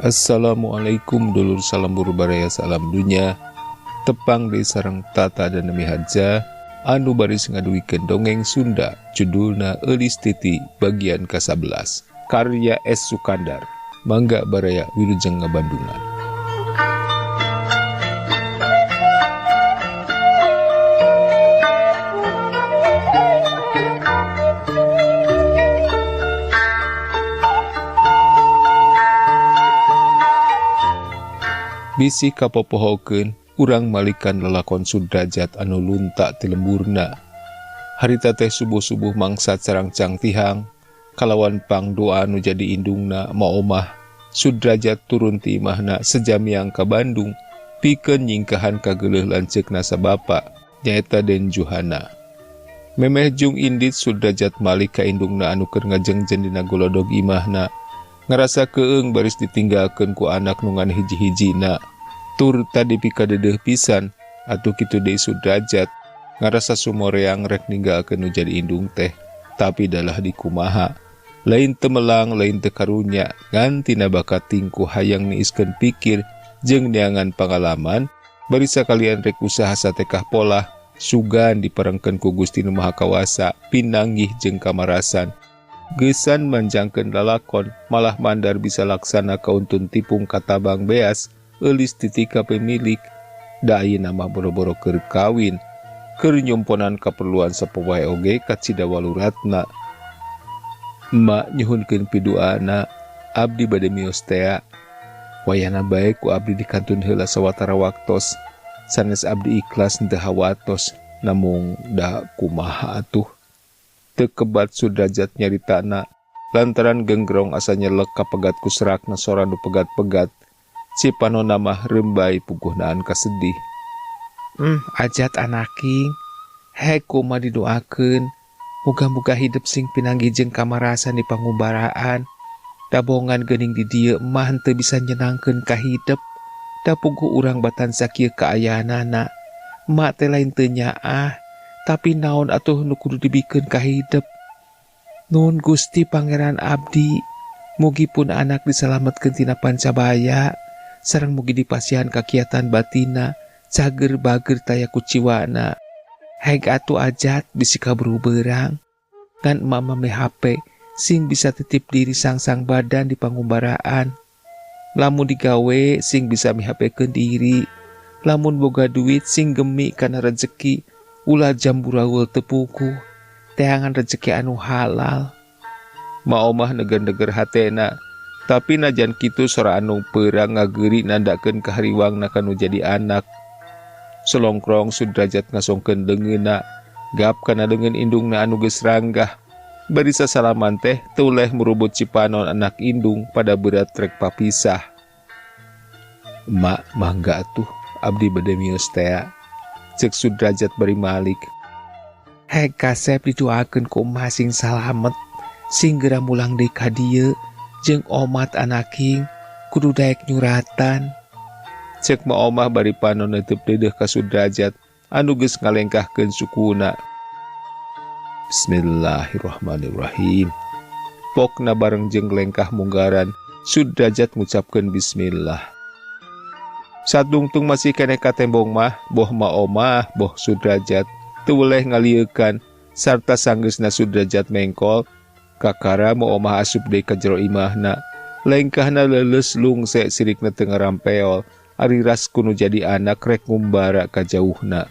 Assalamualaikum dulur salam burbaraya salam dunya tepang di sareng tata dan demi haja anu baris ngaduikeun dongeng Sunda judulna Eulis Titi bagian ke-11 karya S. Sukandar mangga baraya wilujeng ngabandungan. Bisi kapopohokeun urang malikan lelakon Sudrajat anu lunta ti lemburna. Harita teh subuh-subuh mangsa carang-cang tihang kalawan pang doa anu jadi indungna maomah Sudrajat turun ti imahna sejamiang ka Bandung pikeun nyingkahan ka geuleuh lanceukna sabapa nyaeta Den Juhana. Memeh jung indit Sudrajat malik ka indungna anu keur ngajengjen dina golodog imahna. Ngerasa keung baris ditinggalkeun ku anak nungan hiji-hijina. Tur tadi pika dedeh pisan atuh kitu deui Sudrajat ngarasa sumoreang rek ninggalkeun nu jadi indung teh tapi dalah dikumaha lain teu melang lain teu karunya ngantina bakat tingku hayang niiskeun pikir jeung neangan pangalaman bari sakalian rek usaha satekah pola sugan diparengkeun ku Gusti Nu Maha Kawasa pinanggih jeung kamarasan. Geusan manjangkeun lalakon malah mandar bisa laksana kauntun tipung katabang beas eulis titi ka pemilik da ayeuna mah boro-boro keur kawin keur nyomponan kaperluan sapowae oge ka cidawaluratna. Mak nyuhunkeun pidoana abdi bade miyos tea wayahna bae ku abdi dikantun heula sawatara waktos sanes abdi ikhlas teu hawatos namung da kumaha atuh. Teu kebat Sudrajat nyaritana lantaran genggrong asa nyelek kapegat ku serakna sora nu pegat-pegat. Si panonna mah rembai puguhnaan kasedih. Ajat anaking, kumaha didoakeun, muga-muga hidup sing pinanggih jeung kamarasan di pangumbaraan. Dabongan geuning di dieu mah henteu bisa nyenangkeun ka hidup. Da puguh urang batansa kieu kaayaanana. Mak teh lain teu nyaah. Tapi naon atuh nu kudu dibikeun ka hidup. Nuhun Gusti Pangeran abdi, mugi pun anak disalametkeun tina pancabaya, sareng mugi dipasihan kakiatan batina, cager bager taya kuciwana. Haeg atuh Ajat bisi kaburu beurang, ngan emak mame HP sing bisa titip diri sang-sang badan di pangumbaraan. Lamun digawe sing bisa mihapekeun diri, lamun boga duit sing gemi kana rezeki. Ulah jamburaweul tepuku, teangan rezeki anu halal. Maomah neger-neger hatena, tapi najan kitu sora anu peurang ngageuri nandakeun kahariwangna kanu jadi anak. Selongkrong Sudrajat ngasongkeun leungeunna, gap kana leungeun indungna anu geus ranggah. Bari sasalaman teh teu leh murubut cipanon anak indung pada berat rek papisah. Mak mangga atuh abdi bade miyos tea. Cek Sudrajat bari malik. Hek kasep didoakeun ku emah sing salamet, sing geura mulang deui ka dieu jeung omat anaking kudu daek nyuratan. Cek ma omah bari panon neuteub dedeh ka Sudrajat anu geus ngalengkahkeun sukuna. Bismillahirrahmanirrahim. Pokna bareng jeung lengkah munggaran Sudrajat ngucapkeun bismillah. Sadungtung masih kene katembong mah, boh maomah, boh Sudrajat, teu weleh ngalieukan, sarta sanggeusna Sudrajat mengkol, kakara maomah asup deui ka jero imahna, lengkahna leuleus lungse sirikna teu ngarampeol, ari ras kuno jadi anak rek ngumbara ka jauhna.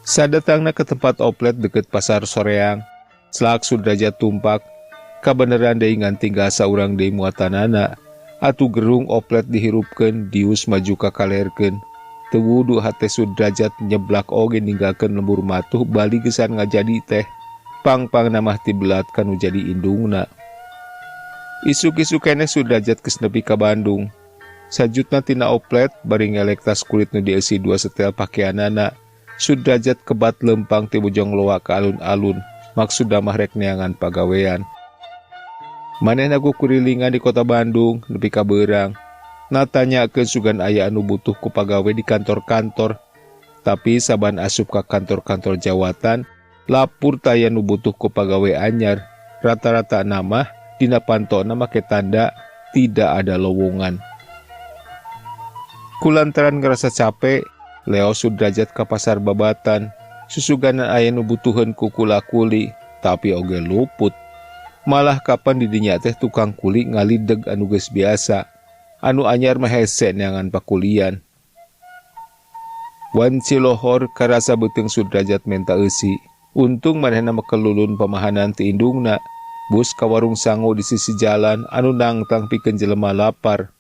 Sadatangna ke tempat oplet deket pasar soreang, selak Sudrajat tumpak, kabeneran deui ngan tinggal saurang deui muatanana. Atu gerung oplet dihirupkeun dius maju ka kalerkeun. Teu wudu hate Sudrajat nyeblak oge ninggalkeun lembur matuh bali geusan ngajadi teh. Pang-pang namah ti belat kanu jadi indungna. Isuk-isuk keneh Sudrajat geus nepi ka Bandung. Sajutna tina oplet bari ngelek tas kulit nu dieusi 2 setel pakeanana. Sudrajat kebat lempang ti bojong loa ka alun-alun. Maksudna mah rek neangan pagawean. Manehna ku kurilingan di kota Bandung nepi ka beurang. Natanyakeun sugan aya anu butuh ku pagawe di kantor-kantor. Tapi saban asup ka kantor-kantor jawatan, lapur taya nu butuh ku pagawe anyar. Rata-rata nama dina pantona make tanda tidak ada lowongan. Kulantaran ngerasa capek, Leo Sudrajat ke pasar babatan. Susuganan aya nu butuhan ku kula kuli, tapi oge luput. Malah kapan didinya teh tukang kuli ngalideg anu geus biasa, anu anyar mah hese neangan pakulian. Wan Cilohor karasa beuteung Sudrajat menta eusi. Untung manehna makelulun pamahanan ti indungna. Bus ka warung sangu di sisi jalan anu nangtang pikeun jelema lapar.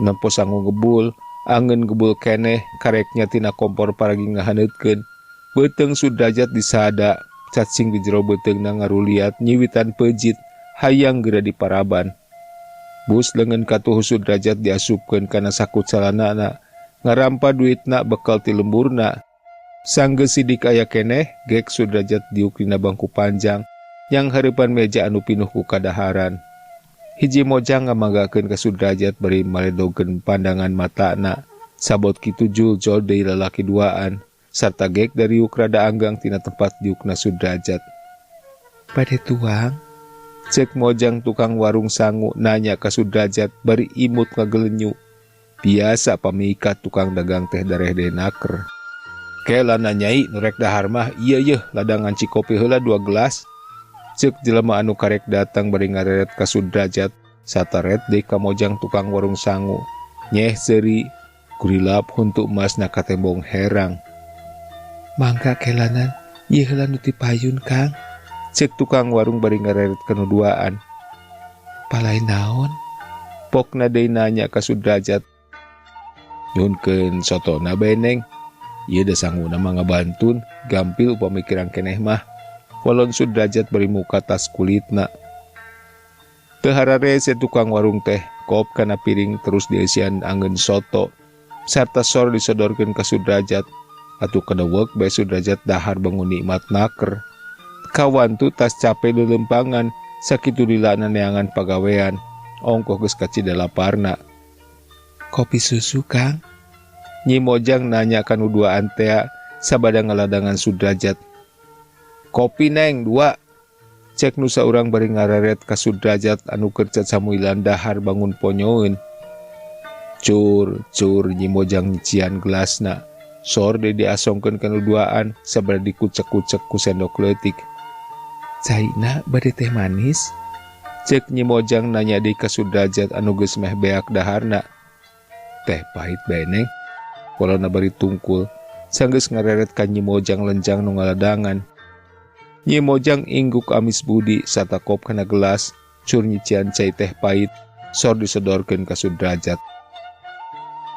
Nempo sangu ngebul, angeun gebul keneh kareknya tina kompor paragi ngahaneutkeun. Beuteung Sudrajat disada, cacing di jero beuteungna ngaruliat nyiwitan pejit hayang geura diparaban. Bus leungeun katuhu Sudrajat diasupkeun kana saku calanana, ngarampa duitna bekal ti lemburna. Sanggeus sidik aya keneh, gek Sudrajat diuk dina bangku panjang yang hareupan meja anu pinuh ku kadaharan. Hiji mojang ngamanggakeun ka Sudrajat bari maledogeun pandangan matana, sabot kitu juljol deui lalaki duaan, sarta gek dari yuk rada anggang tina tempat diukna Sudrajat. "Bade tuang?" Cek mojang tukang warung sangu nanya ka Sudrajat bari imut ngagelenyu. Biasa pamikat tukang dagang teh dareh denaker. "Kela nanyai nurek dahar mah iya yeuh ladangan cikopi heula 2 gelas." Cek jelema anu karek datang bari ngareret ka Sudrajat, sataret deui ka mojang tukang warung sangu. Nyeh seuri kurilap huntu emasna ka tembong herang. "Mangga kelanan, ieu heula nu ti payun Kang." Cek tukang warung bari ngareret ka nu duaan. "Palai naon?" Pokna deui nanya ka Sudrajat. "Nyunkeun sotona bae Neng. Ieu da sanguna mah ngabantun, gampil upami kirang keneh mah." Walon Sudrajat beri muka tas kulitna. Teu harare si tukang warung teh kop kana piring terus dieusian anggeun soto, sarta sor disodorkeun ka Sudrajat. Atuh kadeueuk bae Sudrajat dahar bangun nikmat naker. Kawan tu tas capek lelempangan, sakitu dilana neangan pagawean, ongkoh geus kacida laparna. "Kopi susu Kang?" Nyi Mojang nanya ka nu duaan tea sabada ngaladangan Sudrajat. "Kopi Neng 2. Cek nu saurang bari ngararet ka Sudrajat anu kerja samuilan dahar bangun ponyoeun. Cur Nyi Mojang nyician gelasna. Sor de diasongkeun ka nu duaan sabada dikucek-kucek ku sendok leutik. "Caina bade teh manis?" Cek Nyi Mojang nanya deui ka Sudrajat anu geus meh beak daharna. "Teh pahit bae Neng." Walona bari tungkul sanggeus ngareret ka Nyi Mojang lenjang nu ngaladangan. Nyi Mojang ingguk amis budi sarta kop kana gelas, cur nyician cai teh pahit, sor disodorkeun ka Sudrajat.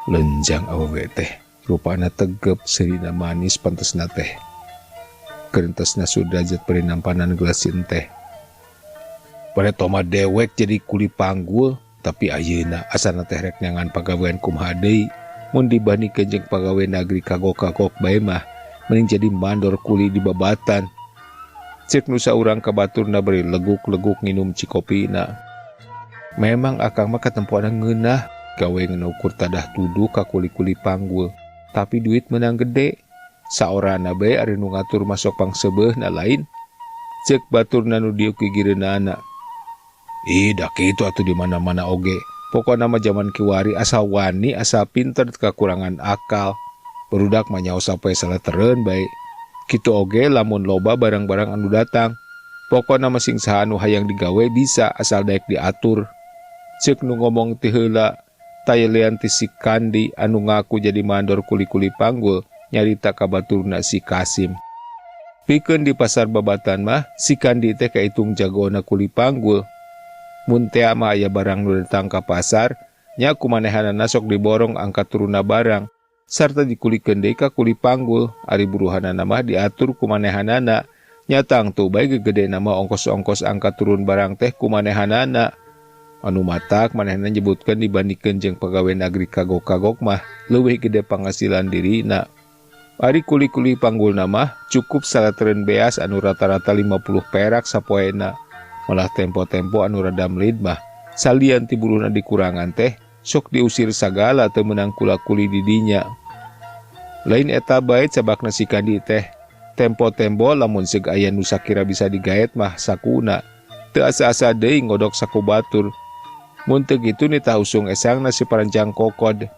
Lenjang awewe teh, rupana tegep seurina manis pantesna teh. Kerentesna Sudrajat beri nampanan gelasin teh. Pada toma dewek jadi kuli panggul, tapi ayeuna asana teh rek nyangan pagawean kumaha deui. Mun dibandingkeun jeung pagawe nagri kagok-kagok bae mah, mending jadi mandor kuli di babatan. Cek nu saurang ka baturna beri leguk-leguk nginum cikopina. Memang akang mah katempoana ngeunah gawe ngukur tadah tuduh ka kuli-kuli panggul, tapi duit menang gede. Saorana bae ari nu ngatur masok pangsebeuna lain. Cek baturna nu diuk gigireunana. "Da kitu atuh di mana-mana oge. Pokona mah zaman kiwari asa wani asa pinter kakurangan akal. Barudak mah nyaho sapoe saleteureun bae. Kitu oge lamun loba barang-barang anu datang. Pokona masing saha anu hayang digawe bisa asal daek diatur." Ceuk nu ngomong ti heula tayelean ti si Kandi anu ngaku jadi mandor kuli-kuli panggul nyarita ka baturna si Kasim. Pikeun di pasar babatan mah si Kandi teh kaitung jagona kuli panggul. Mun tea mah aya barang nu datang ka pasar nya kumanehanana sok diborong angkat turuna barang. Sarta dikulikeun deui ka kuli panggul, ari buruhanana mah diatur kumanehanana. Nyatang tuh bae gegede nama ongkos-ongkos angkat turun barang teh kumanehanana. Anu matak manehna nyebutkeun dibandingkeun jeung pagawe nagri kagok-kagok mah leuwih gede penghasilan dirina. Ari kuli-kuli panggulna mah cukup saleteureun beas anu rata-rata 50 perak sapoena. Malah tempo-tempo anu rada melid mah salian ti buruhna dikurangan teh sok diusir sagala teu meunang kula-kuli di dinya. Lain eta bae cabakna si Kandi teh. Tempo-tempo lamun seug aya nu sakira bisa digaet mah sakuna. Teu asa-asa deui ngodok saku batur. Mun teu kitu nita usung esangna si Paranjang Kokod.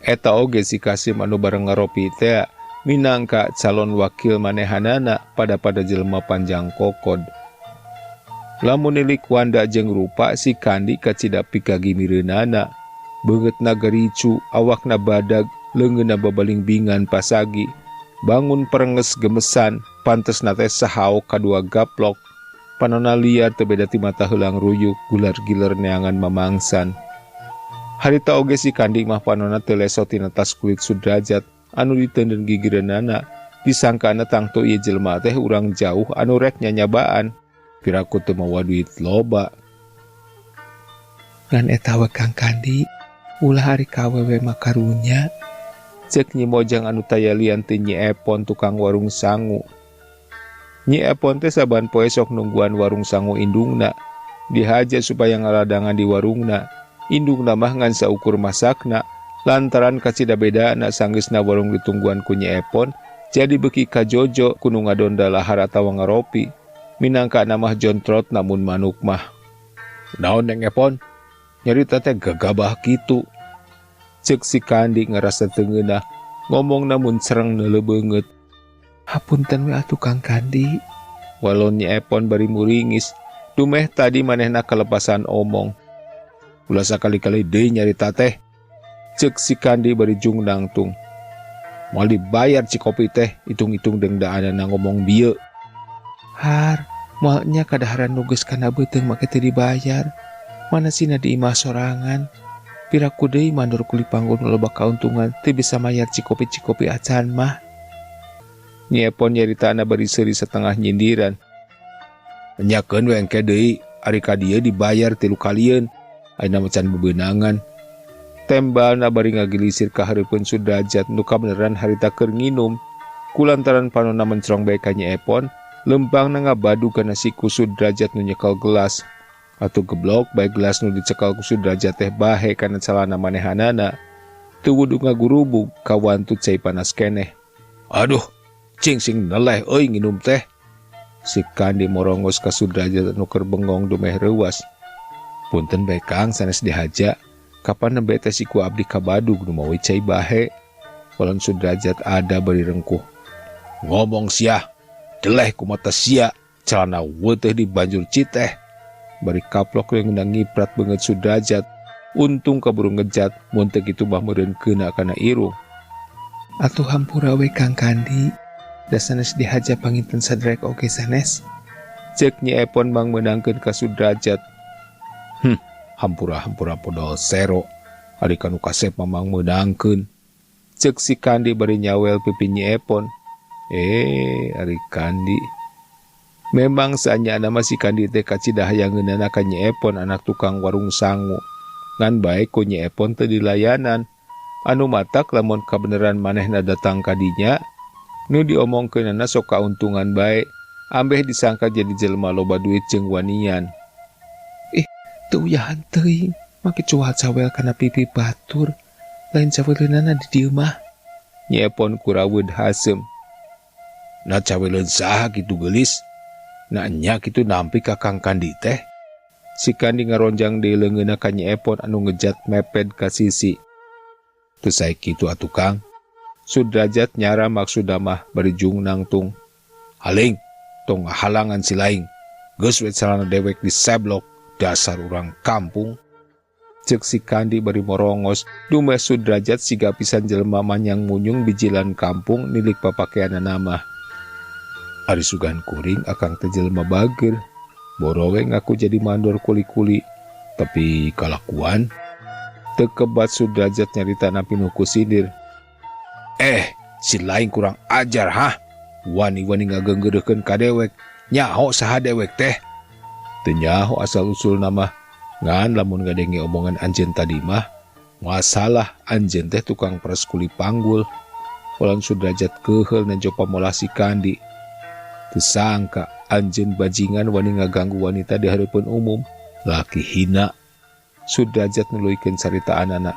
Eta oge si Kasim anu bareng ngaropi teh minangka calon wakil manehanana pada jelema Panjang Kokod. Lamun nilik wanda jeung rupa si Kandi kacida pikagimireunana. Beungeutna gericu, awakna badag, leungeunna babalingbingan pasagi. Bangun perenges gemesan, pantesna teh sahao kadua gaplok. Panonna liar teu beda ti mata heulang ruyuk, gular-giler neangan mamangsan. Harita oge si Kandi mah panonna teu leso tina tas kulit Sudrajat anu diteundeun gigireunana. Disangkana tangtu ieu jelema teh urang jauh anu rek nyanyabaan. Piraku teu mawa duit loba. Ngan eta we Kang Kandi, ulah hari kawewe makarunya. Cek Nyi Mojang anu tayalian teh Nyi Epon tukang warung sangu. Nyi Epon teh saban poe sok nungguan warung sangu indungna. Dihaja supaya ngaladangan di warungna. Indungna mah ngan saukur masakna. Lantaran kacida bedana sanggeusna warung ditungguan ku Nyi Epon, jadi beki kajojo kudu ngadonda lahar atawa ngaropi. Minangka namah jontrot namun manuk mah. Naon Neng Epon? Nyarita teh gagabah kitu. Cek si Kandi ngerasa teungeunah, ngomong namun sereng neuleuh beungeut. Hapunten we atuh Kang Kandi. Walon Nyi Epon bari muringis, dumeh tadi manehna kelepasan omong. Ulah sakali-kali deui nyarita teh. Cek si Kandi bari jung nangtung. Moal dibayar cikopi teh, hitung-hitung dengdaanana ngomong bieu. Har, moalnya kadaharan nugas kana beuteung make teu dibayar. Mana sina di imah sorangan. Piraku deui mandor kuli panggung loba kauntungan teu bisa mayar cikopi-cikopi acan mah. Nyi Epon nyaritana bari seuri setengah nyindiran. Nyakeun we engke deui, ari ka dieu dibayar 3 kalieun. Ayeuna macan bebeunangan. Tembalna bari ngagilisir ka hareupeun Sudrajat nu kabeneran harita keur nginum. Kulantaran panonna mencrong bae ka Nyi Epon, lempangna ngabadu kana si ku Sudrajat nu nyekel gelas. Atuh geblok bae gelas nu dicekal ku Sudrajat teh bahe kana calana manehanana. Teu wudu ngagurubug ka wantut cai panas keneh. Aduh, cing sing neleh euy nginum teh. Si Kandi morongos ka Sudrajat anu keur bengong dumeh reuwas. Punten bae Kang sanes dihaja. Kapan nembe teh si ku abdi kabadug nu mawi cai bahe. Walon Sudrajat ada bari rengkuh. Ngomong sia, deleh kumata sia, calana weuteuh di banjur citeh. Bari kaplok yang ngeunang ngiprat beungeut Sudrajat. Untung kaburu ngejat, mun teu kitu mah meureun keuna kana irung. Atuh hampura we Kang Kandi, da sanes dihaja panginten sadrek oge sanes. Cek Nyi Epon mang meunangkeun ka Sudrajat. Hampura-hampura podol sero. Ari kanu kasep mamang meunangkeun. Cek si Kandi bari nyawel pipi Nyi Epon. Ari Kandi. Memang saanyana mah si Kandi teh kacida hayangeunana ka Nyi Epon anak tukang warung sangu. Ngan bae ku Nyi Epon teu dilayanan. Anu matak lamun kabeneran manehna datang ka dinya, nu diomongkeunana sok kauntungan bae, ambeh disangka jadi jelema loba duit jeung wanian. Teu uyahan teuing, make cual cawel kana pipi batur, lain caweleunana di dieu mah. Nyi Epon kuraweud hasem. Na caweleun saha kitu geulis? Na nya kitu nampi ka Kang Kandi teh. Si Kandi ngaronjang deui leungeunna ka Nyi Epon anu ngejat meped ka sisi. Teu sae kitu atuh Kang. Sudrajat nyara maksudna mah bari jung nangtung. Haling, tong halangan si laing. Geus we calana dewek di seblok. Dasar urang kampung. Cek si Kandi bari morongos, dumeh Sudrajat siga pisan jelema manyang munyung bijilan kampung nilik papakeanana mah. Ari sugan kuring akang teh jelema bager. Borowe ngaku jadi mandor kuli-kuli, tapi kalakuan. Teu kebat Sudrajat nyaritana pinuh ku sindir. Si laing kurang ajar hah? Wani-wani ngageunggeudeukkeun ka dewek. Nyaho saha dewek teh? Teu nyaho asal usul nama. Ngan lamun ngadenge omongan anjeun tadi mah, masalah anjeun teh tukang peres kuli panggul. Walon Sudrajat keheul nejo pamolah si Kandi. Teu sangka anjeun bajingan wani ngaganggu wanita di hareupeun umum. Laki hina. Sudrajat nuluykeun caritaanana.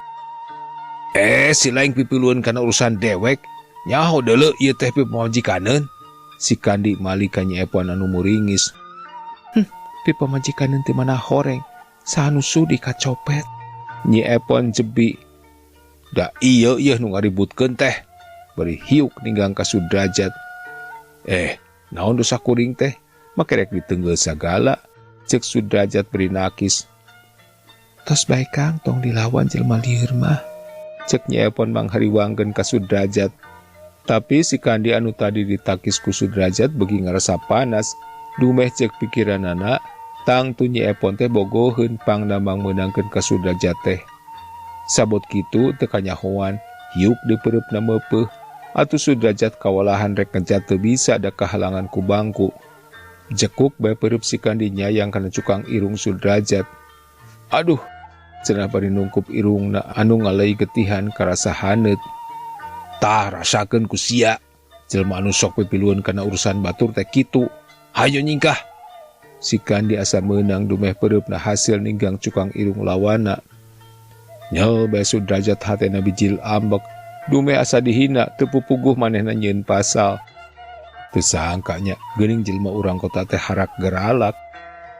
Si laing pipilueun kana urusan dewek. Nyaho deuleu ieu teh pamajikaneun. Si Kandi mali ka Nyi Epon anu muringis. Pi pamajikan nanti mana horeng, Sanu sudi kacopet. Nyi Epon jebi. Da iya nu ngaributkeun teh. Bari hiuk ninggang ka Sudrajat. Naon dosa kuring teh? Make rek ditenggel sagala. Cek Sudrajat beri nakis. Tos bae Kang tong dilawan jelema lieur mah. Cek Nyi Epon manghariwangkeun ka Sudrajat. Tapi si Kandi anu tadi ditakis ku Sudrajat begi ngarasa panas. Dumeh cek pikiran anak. Tang tu Nyi Epon teh bogoheun pangnamang menangkeun ka Sudrajat teh. Sabot kitu teu kanyahoan, hiuk dipereupna meupeuh. Atuh Sudrajat kawalahan rek ngejat teu bisa da kahalangan ku bangku. Jekuk bae pereup si Kandi nyayang kana cukang irung Sudrajat. Aduh, cenah bari nungkup irungna anu ngalei getihan karasa haneut. Tah rasakeun ku sia, jelema anu sok pipilueun kana urusan batur teh kitu. Hayo nyingkah. Si Kandi asa meunang dumeh pereupna hasil ninggang cukang irung lawana. Nyel bae Sudrajat hatena bijil ambek, dumeh asa dihina teu pupuguh manehna nyieun pasal. Teu sangkanya geuning jelema urang kota teh harak geralak.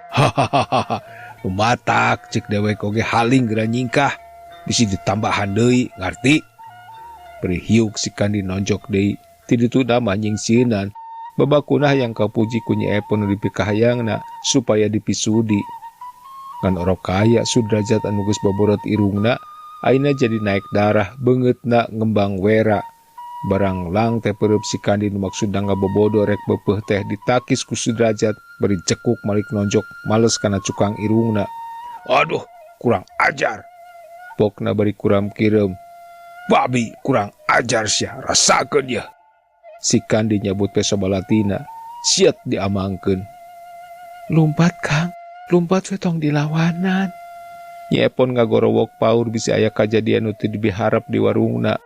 Hahaha, matak cek dewek oge haling geura nyingkah, bisi ditambahan deui, ngarti? Beri hiuk si Kandi nonjok deui, ti ditu mah nyingsieunan. Babakunah yang kapuji ku Nyi Epon di pikahayangna supaya dipisudi. Ngan orok kaya Sudrajat anu geus boborot irungna, aina jadi naik darah beungeutna ngembang wera. Barang lang teh pereup si Kandi nu maksudna ngabobodo rek beupeuh teh ditakis ku Sudrajat, beri cekuk malik nonjok males kana cukang irungna. Aduh, kurang ajar. Pokna bari kuram kireum. Babi kurang ajar sia, rasakeun ya. Si Kandi nyabut peso balatina, siat diamangkeun. Lumpat Kang, lumpat we tong dilawanan. Nyi Epon ngagorowok paur bisi aya kajadian nu teu dibiharap di warungna.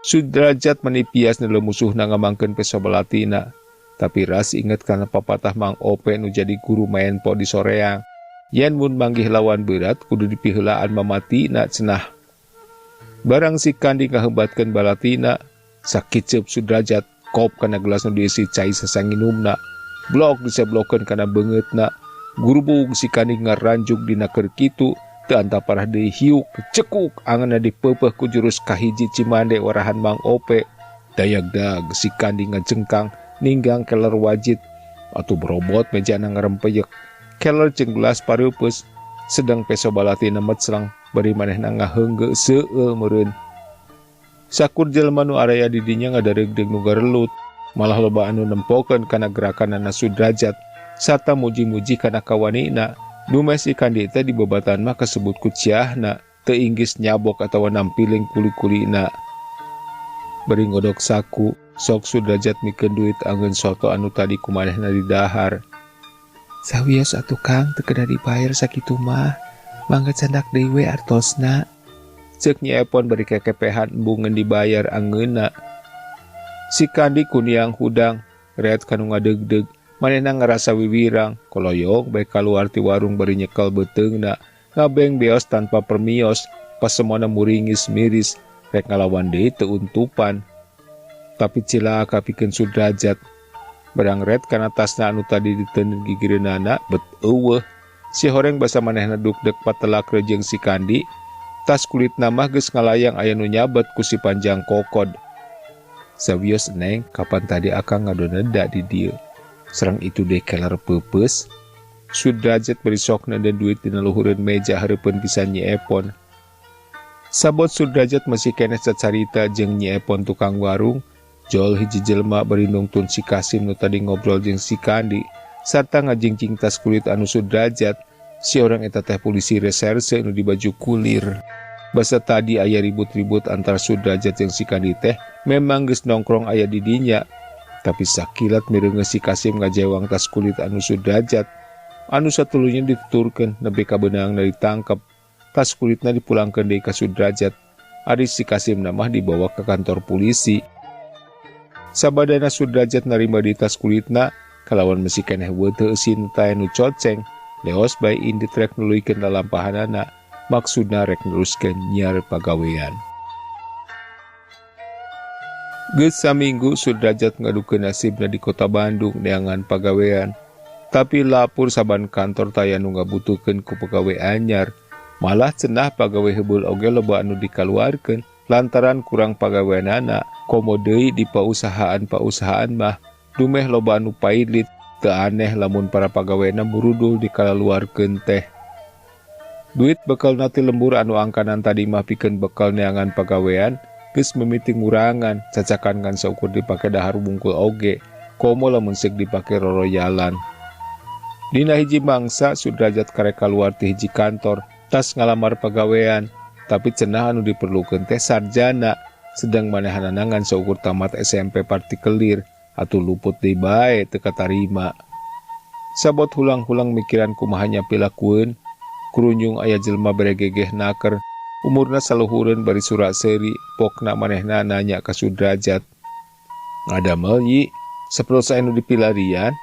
Sudrajat manipias nele musuhna ngamangkeun peso balatina, tapi ras inget kana papatah Mang Ope nu jadi guru main po di soreang. Yen mun manggih lawan berat kudu dipiheulaan mamatina cenah. Barang si Kandi ngahembatkeun balatina, sakiceup Sudrajat kop kana gelas nu diisi cai sasanginumna. Blok diseblokeun kana beungeutna. Gurbung si Kandi ngaranjuk dina keur kitu, teu antaparah deui hiuk cekuk anganna dipeupeuh ku jurus kahiji cimande warahan Mang Ope. Dayagdag si Kandi ngajengkang ninggang keler wajit. Atuh berobot mejana ngarempeyek. Keler jeung gelas pareupeus, sedang peso balatina meclang bari manehna ngaheungge seueul meureun. Sakur jelema nu araya di dinya ngadaregdeg nu garelut, malah loba anu nempokeun kana gerakanana Sudrajat sarta muji-muji kana kawanina. Dumeh si Kandi teh di babatan mah kasebut ku ciahna, teu inggis nyabok atawa nampiling kuli-kulina. Bari ngodok saku, sok Sudrajat mikeun duit anggeun soto anu tadi kumanehna di dahar. Sawios atuh Kang teu kedah dibayar sakitu mah, mangga candak deui we artosna. Ceuk Nyi Epon bari kekepehan embungeun dibayar anggeunna. Si Kandi kuniang hudang, reet kanu ngadegdeg, manehna ngarasa wiwirang, koloyong bae kaluar ti warung bari nyekel beuteungna, ngabeng beos tanpa permios, pasemona muringis miris, rek ngalawan deui teu untupan. Tapi cilaka pikeun Sudrajat. Barang red kana tasna anu tadi diteundeun gigireunana bet eueuh. Si horeng basa manehna dukdek patelak reujeng si Kandi. Tas kulitna mah geus ngalayang aya nu nyabet ku si panjang kokod. Sawios Neng, kapan tadi akang ngadoneda di dieu. Serang itu deh keler peupeus. Sudrajat beri sok nenden duit dina luhureun meja hareupeun pisan Nyi Epon. Sabot Sudrajat masih keneh cacarita jeung Nyi Epon tukang warung. Jol hiji jelema bari nungtun si Kasim nu tadi ngobrol jeung si Kandi sarta ngajingcing tas kulit anu Sudrajat. Si orang eta teh polisi reserse nu di baju kulir. Basa tadi aya ribut-ribut antar Sudrajat jeung si Kandi teh memang geus nongkrong aya di dinya. Tapi sakilat mireungeus si Kasim ngajewang tas kulit anu Sudrajat. Anu satulunya dituturkeun nepi ka beunangna ditangkep. Tas kulitna dipulangkeun deui ka Sudrajat. Ari si Kasim mah dibawa ke kantor polisi. Sabadana Sudrajat narima di tas kulitna, kalawan masih keneh weuteu eusin taya nu coceng, leos bae indit rek nuluykeun lalampahanana, maksudna rek neruskeun nyiar pagawean. Geus saminggu Sudrajat ngadukeun nasibna di kota Bandung neangan pagawean. Tapi lapur saban kantor taya nu ngabutuhkeun ku pagawe anyar, malah cenah pagawe heubul oge loba anu dikaluarkeun lantaran kurang pagaweanana. Komo deui di pausahaan mah dumeh loba anu pailit, teu aneh lamun para pagaweana burudul dikaluarkeun teh. Duit bekal nati lembur anu angkanan tadi mah pikeun bekal neangan pagawean geus mimiti ngurangan, cacakan kan saukur dipake dahar bungkul oge, komo lamun seuk dipake roroyalan. Dina hiji mangsa Sudrajat karek kaluar ti hiji kantor tas ngalamar pagawean, tapi cenah anu diperlukeun teh sarjana, sedang manehanana ngan saukur tamat SMP partikelir atuh luput deui bae teu katarima. Sabot hulang-hulang mikiran kumahanya pilakueun, kurunjung aya jelema beregegeh naker, umurna saluhureun bari surak seuri, pokna manehna nanya ka Sudrajat, "Ngadamel Yi, sapertos anu dipilarian?"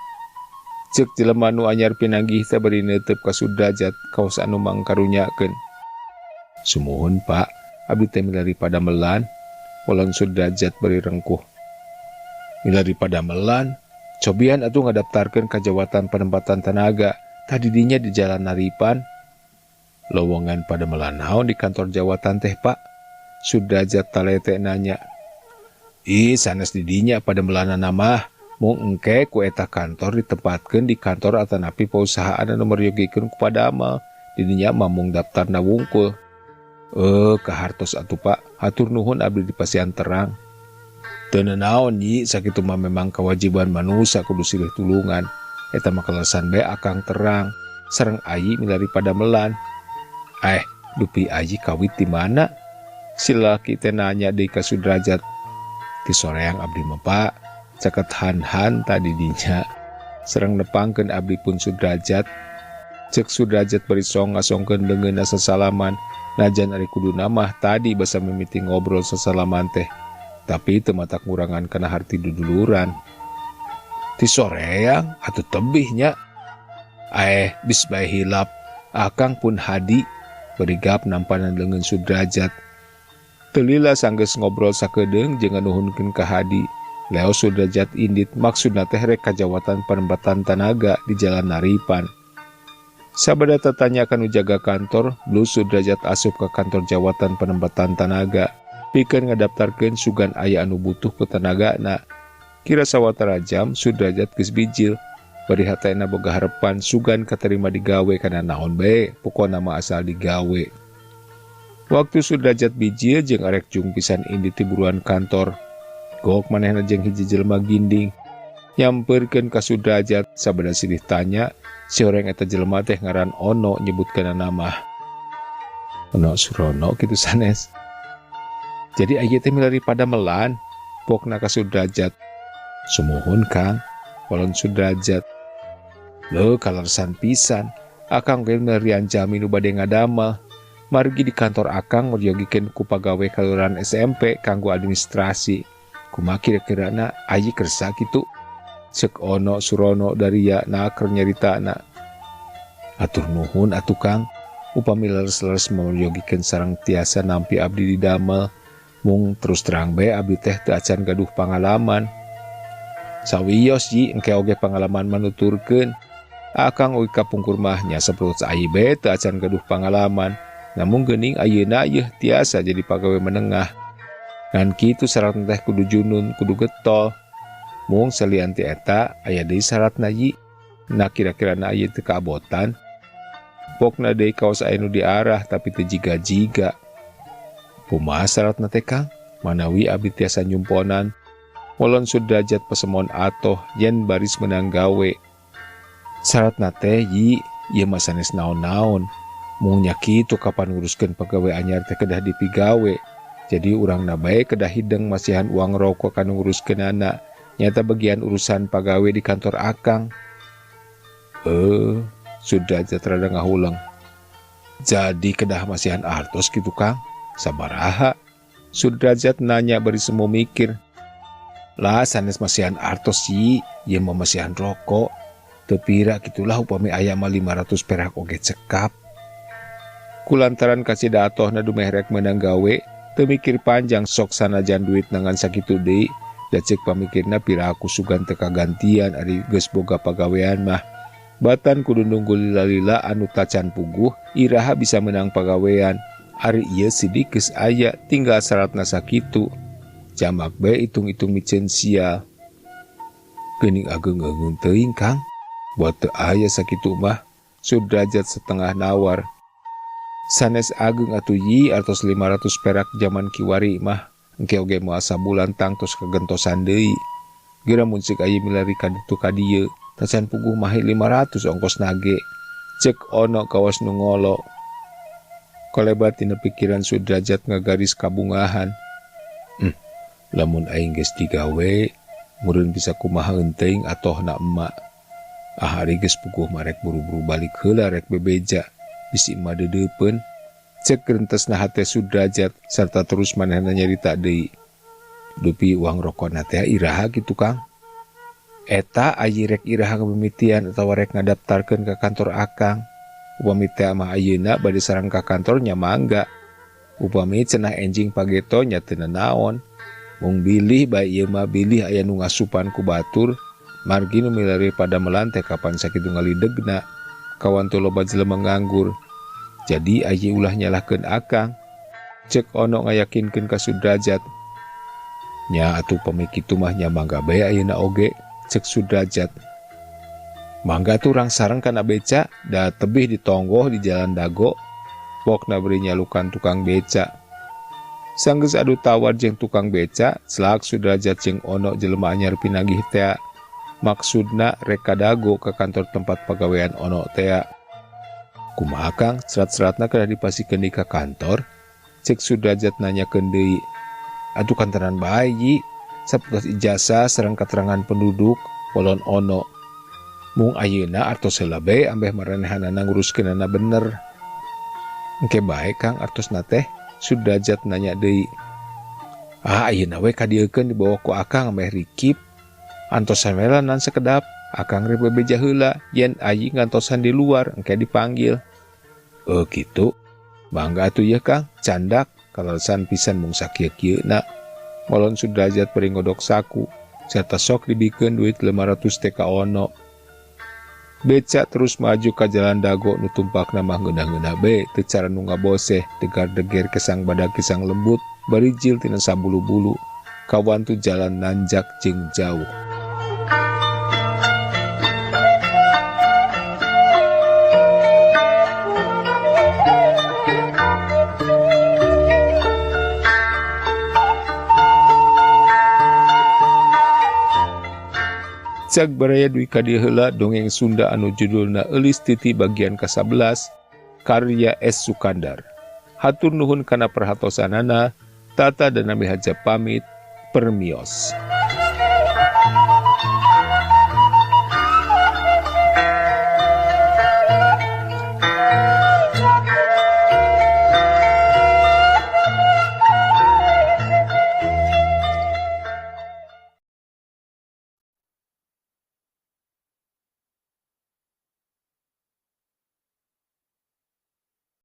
Ceuk jelema nu anyar pinanggih teh bari neuteup ka Sudrajat kaos anu mangkarunyakeun. "Sumuhun Pak, abdi teh milari padamelan," ulun Sudrajat bari rengkuh. "Milari padamelan? Cobian atuh ngadaptarkeun ka Jawatan Penempatan Tenaga, tadi dinya di Jalan Naripan." "Lowongan padamelan naon di kantor jawatan teh Pak?" Sudrajat talete nanya. "Ih, sanes di dinya padamelanana mah, mung engke ku eta kantor ditempatkeun di kantor atanapi pausahaan anu meryogikeun ku padamel, di dinya mah mung daftarna wungkul." Kahartos atuh Pak, hatur nuhun abdi dipasihan terang." "Teu naon Yi, sakitu mah memang kewajiban manusia kudu silih tulungan. Eta mah kalesan bae akang terang, sareng ayi milari padamelan." Dupi ayi kawit di mana?" Si laki teh nanya deui ka Sudrajat. "Ti soreang abdi mah Pak, caket han-han tadi dinya," sareng nepangkeun abdi pun Sudrajat. Ceuk Sudrajat bari ngasongkeun leungeunna sasalaman, najan ari kuduna mah tadi basa mimiti ngobrol sasalaman teh, tapi teu matak ngurangan kana harti duduluran. "Ti soreang atuh tebih nya." Bis bae hilap, akang pun hadi," berigap nampanan leungeun Sudrajat. Teu lila sanggeus ngobrol sakedeung jeung nganuhunkeun ka hadi, leos Sudrajat indit maksudna teh rek ka Jawatan Penempatan Tenaga di Jalan Naripan. Sabada tatanya kanu jaga kantor, blus Sudrajat asup ka kantor Jawatan Penempatan Tenaga, pikeun ngadaptarkeun sugan aya anu butuh ku tenagana. Kira sawatara jam Sudrajat geus bijil, bari hatena boga harepan sugan katerima digawe kana naon bae, pokona mah asal digawe. Waktu Sudrajat bijil jeung arek jung pisan indit ti buruan kantor, gok manehna jeung hiji jelema ginding nyampeurkeun ka Sudrajat. Sabada silih tanya, si orang eta jelema teh ngaran Ono, nyebutkeun nama Ono Surono kitu sanes. "Jadi aya teh milari padamelan?" pokna ka Sudrajat. "Sumuhun Kang," walon Sudrajat. "Leuh kalarsan pisan, akang ge milarian jami nu bade ngadamel. Margi di kantor akang meryogikeun ku pagawe kaluaran SMP kanggo administrasi. Kumaha kira-kirana ayi kersa kitu?" Ceuk Ono Surono dari ya naker nyaritana. "Atur nuhun atuh Kang, upami leres-leres meryogikeun sareng tiasa nampi abdi didamel, mung terus terang bae abdi teh teu acan gaduh pangalaman." "Sawios Yi, engke oge pangalaman manuturkeun. Akang oge kapungkur mah nya sapertos ayi bae teu acan gaduh pangalaman, namun geuning ayeuna yeuh tiasa jadi pagawe menengah. Ngan kitu syaratna teh kudu junun, kudu getol. Mung salian ti eta aya deui syaratna Yi. Nah kira-kirana aya teu kaabotan?" "Pokna deui kaos aya nu diarah tapi teu jiga-jiga." "Kumaha syaratna teh Kang? Manawi abdi tiasa nyumponan." Walon Sudrajat pesemon atoh yen baris menang gawe. "Syaratna teh Yi, ieu mah sanes naon-naon. Mung nya kitu kapan nguruskeun pagawe anyar teh kedah dipigawe. Jadi urangna bae kedah hideng masihan uang rokok kanu nguruskeunana. Nyata bagian urusan pagawe di kantor akang." Sudrajat rada ngahulang. "Jadi kedah masihan artos kitu Kang? Sabaraha?" Sudrajat nanya bari semu mikir. "Lah sanes masihan artos Yi, ieu mah masihan rokok. Teu pira kitulah upami aya mah 500 perak oge cekap." Kulantaran kasida atohna dumeh rek meunang gawe, teu mikir panjang sok sanajan duit nangan sakitu deui, da ceuk pamikirna pira aku sugan teu kagantian ari geus boga pagawean mah. Batan kudu nunggu lila-lila anu tacan puguh, iraha bisa menang pagawean. Ari ieu sidik geus aya, tinggal syaratna sakitu. Jamak bae itung-itung micen sia. Geuning ageng-ageng teuing Kang. Buat teu aya sakitu mah, Sudrajat setengah nawar. Sanes ageng atuh yi artos 500 perak zaman kiwari mah. Engke oge moal sabulan tangtos kagentosan deui. Geura mun ceuk aya milari kaditu ka dieu. Tacan puguh mah 500 ongkos nage. Cek ono kawas nu ngolo. Kolebat tina pikiran Sudrajat ngagaris kabungahan. Lamun aing geus digawe, meureun bisa kumaha heunteuing atohna emak. Ahari geus puguh marek buru-buru balik heula rek bebeja. Bisi emak deudeupeun. Cek rentesna hate Sudrajat sarta terus manehna nyarita deui. Dupi uang rokona teh iraha kitu Kang. Eta ayi rek iraha kemimitian atawa rek ngadaptarkeun ka kantor akang. Upami teh mah ayeuna bade sareng ka kantor nya mangga. Upami cenah enjing pageto nya teu naon. Mung bilih bae ieu mah bilih aya nu ngasupan ku batur. Margi nu milari pada melan teh kapan sakitu ngalidegna. Kawan teu loba jelema nganggur. Jadi ayi ulah nyalahkeun akang. Cek ono ngayakinkeun ka Sudrajat. Nya atuh pami kitu mah nya mangga bae ayeuna oge. Cek Sudrajat. Mangga tuh urang sareng kana beca, da tebih ditonggoh di jalan Dago. Pokna beri nyalukan tukang beca. Sanggeus adu tawar jeung tukang beca, selak Sudrajat jeung ono jelema anyar pinagih tea. Maksudna rek ka Dago ke kantor tempat pagawean ono tea. Kumaha Kang, serat-seratna kada dipasikeun di ka kantor? Cek Sudrajat nanyakeun deui. Atuh kantoran bae Yi. Saputos ijazah sareng keterangan penduduk polon ono. Mung ayeuna artos heula bae ambeh maranehannana nguruskeunana bener. Engke bae Kang artosna teh. Sudrajat nanya deui. Ayeuna we kadieukeun dibawa ku akang ambeh rikip. Antosan we nan sakedap. Akang rek bebeja heula yen ayi ngantosan di luar engke dipanggil. Kitu. Bangga atuh ya Kang, candak kalalesan pisan mung sakieu-kieuna. Molon Sudrajat beri ngodok saku, serta sok dibikeun duit 500 teka ono. Beca terus maju ka jalan Dago nu tumpakna mah ngeunah-ngeunah bae teu cara nu ngaboseh, degar-deger kesang badag kesang lembut, barijil tina sabulu-bulu. Kawan tu jalan nanjak jeung jauh. Cak baraya dui kadieu heula dongeng Sunda anu judulna Eulis Titi bagian ke-11 karya S. Sukandar. Hatur nuhun kana perhatosanana, tata dan nami haja pamit, permios.